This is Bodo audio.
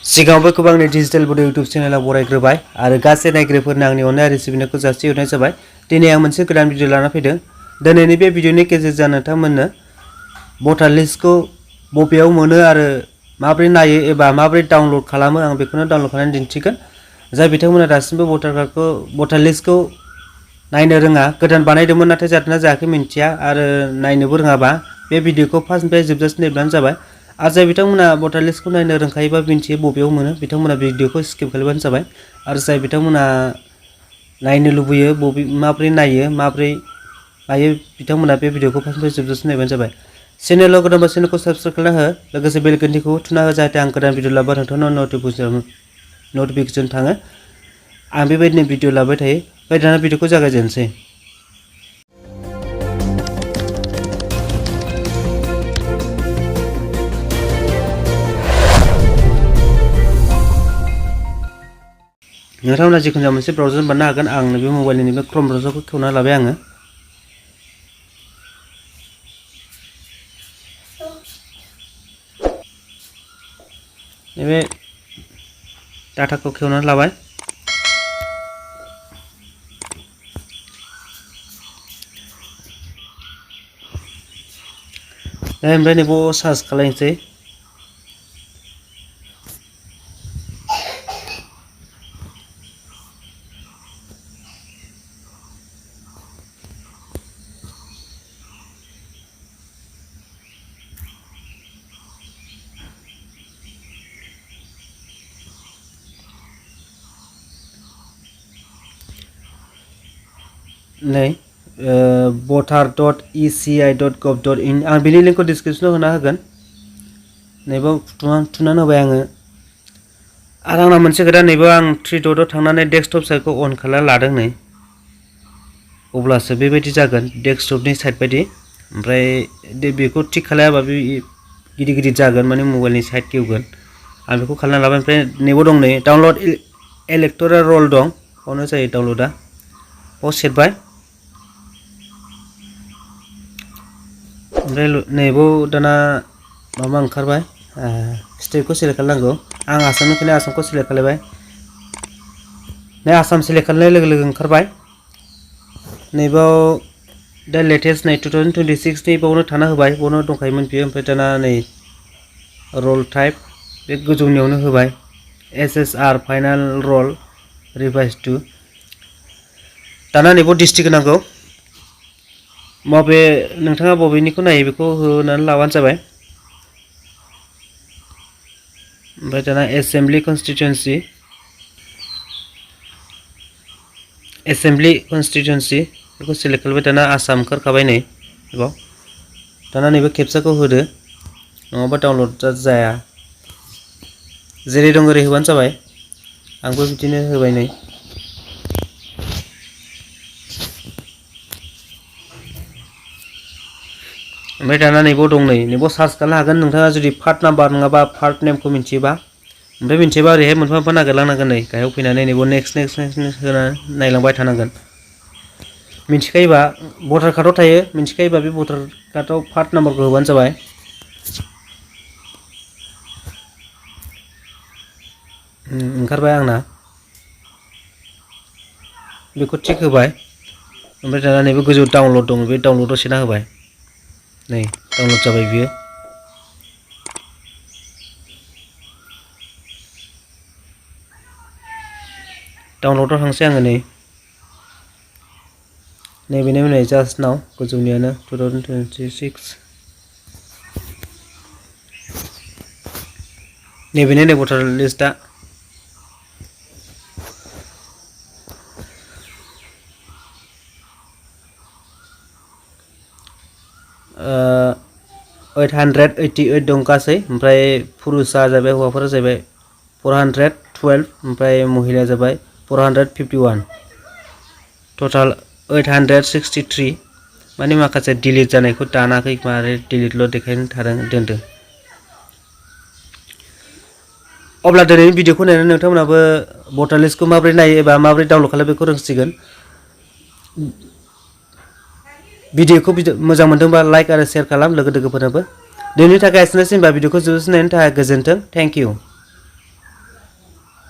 सिगाङावबो गोबांनि डिजिटेल बड' इउटुब चेनेलाव बरायग्रोबाय आरो गासै नायगिरिफोरनो आंनि अननाय आरो सिबिनायखौ जासिहरनाय जाबाय। दिनै आं मोनसे गोदान भिडिअ लाना फैदों। दिनैनि बे भिडिअनि गेजेरजों नोंथांमोननो भटार लिस्टखौ बबेयाव मोनो आरो माबोरै नायो एबा माबोरै डाउनलड खालामो आं बेखौनो डाउनलड खालामनानै दिन्थिगोन। जाय बिथांमोना दासिमबो भटार लिस्टखौ नायनो रोङा, गोदान बानायदोंमोन नाथाय जादोंना जायाखै मिन्थिया आरो नायनोबो रोङाबा बे भिडिअखौ फार्स्टनिफ्राय जोबजासिम नायब्लानो जाबाय। आरो जाय बिथांमोना भटार लिस्टखौ नायनो रोंखायोबा मिन्थियो बबेयाव मोनो बिथांमोना भिडिअखौ स्किप खालामबानो जाबाय। आरो जाय बिथांमोना नायनो लुबैयो माबोरै नायो माबोरै मायो बिथांमोना बे भिडिअखौ फार्स्टनिफ्राय जोबजासिम नायबानो जाबाय। चेनेलाव गोदानबा चेनेलखौ साबस्क्राइब खालामना हो, लोगोसे बेल घन्टिखौ थुना हो जाहाथे आं गोदान भिडिअ लाबा नोंथांनाव नटिफिकेसन थाङो। आं बेबायदिनो भिडिअ लाबाय थायो। ओमफ्राय दाना भिडिअखौ जागायजेनसै। नोंथांमोना जिखुनु जाया मोनसे ब्राउजार बानायनो हागोन। आं बे मबाइलनि नैबे क्रोम ब्राउजारखौ खेवना लाबाय आङो। नैबे डाटाखौ खेवनानै लाबाय। ओमफ्राय नैबाव सार्च खालामनोसै। नै voter.eci.gov.in आं बेनि लिंकखौ डिसक्रिपसनाव होना होगोन। नैबाव थुनानै होबाय आङो। आरो आंना मोनसे खोथा, नैबाव आं 3 डटआव थांनानै डेस्कटप साइटखौ अन खालामना लादों नै। अब्लासो बेबायदि जागोन डेस्कटपनि साइट बायदि। ओमफ्राय बेखौ थिक खालायाबा बे गिदिर गिदिर जागोन, माने मबाइलनि साइट गेवगोन। आं बेखौ खालामना लाबाय। ओमफ्राय नैबाव दं नै डाउनलड इलेक्ट'रेल रल दं, बावनो जायो डाउनलडआ। बाव सेरबाय। ओमफ्राय नैबाव दाना माबा ओंखारबाय, स्टेटखौ सेलेक्ट खालामनांगौ। आं आसामनिखायनो आसामखौ सेलेक्ट खालामबाय। नै आसाम सेलेक्ट खालामनाय लोगो लोगो ओंखारबाय। नैबाव दा लेटेस्ट नै 2026नि बावनो थाना होबाय, बावनो दंखायोमोन बियो। ओमफ्राय दाना नै रल टाइप बे गोजौनियावनो होबाय। SSR फाइनाल रल रिभाइस टु। दाना नैबाव डिस्ट्रिक्ट होनांगौ। नोंथाङा बबेनिखौ नायो बेखौ होनानै लाबानो जाबाय। ओमफ्राय दाना एसेम्बलि कनस्टिटुएन्सि बेखौ सेलेक्ट खालामबाय। दाना आसाम ओंखारखाबाय नै बेयाव। दाना नैबे केपचाखौ होदो, नङाबा डाउनलड जाया। जेरै दं ओरै होबानो जाबाय। आंबो बिदिनो होबाय नै। ओमफ्राय दाना नैबाव दं नै, नैबाव सार्च खालामनो हागोन नोंथाङा जुदि पार्ट नाम्बार नङाबा पार्ट नेमखौ मिन्थियोबा। ओमफ्राय मिन्थियोबा ओरैहाय मोनफा मोनफा नागिरलांनांगोन नै गाहायाव फैनानै नैबाव नेक्स्ट होनानै नायलांबाय थानांगोन। मिन्थिखायोबा भटार कार्डआव थायो, मिन्थिखायोबा बे भटार कार्डआव पार्ट नाम्बारखौ होबानो जाबाय। ओंखारबाय आंना। बेखौ थिक होबाय। ओमफ्राय दाना नैबे गोजौ डाउनलड दङ, बे डाउनलडआव सोना होबाय। नै डाउनलड जाबाय बियो। डाउनलडआव थांसै आङो नै। नैबेनो नै जास्ट नाव गोजौनियानो 2026। नैबेनो नै भटार लिस्टआ। ओ 888 दं गासै। ओमफ्राय पुरुषआ जाबाय, हौवाफोरा जाबाय 412। ओमफ्राय महिलाया जाबाय 451। टटाल 863। माने माखासे डिलिट जानायखौ दानाखै, माने डिलिटल' देखायनो दोनदों। अब्ला दिनैनि भिडिअखौ नायनानै नोंथांमोनाबो भटार लिस्टखौ माबोरै नायो एबा माबोरै डाउनलड खालामो बेखौ रोंसिगोन। भिडिअखौ मोजां मोनदोंबा लाइक आरो शेयार खालाम लोगोफोरनोबो। दिनैनि थाखाय एसेनोसै। होनबा भिडिअखौ जोबजासिम नायनो थाखाय गोजोन्थों। Thank you.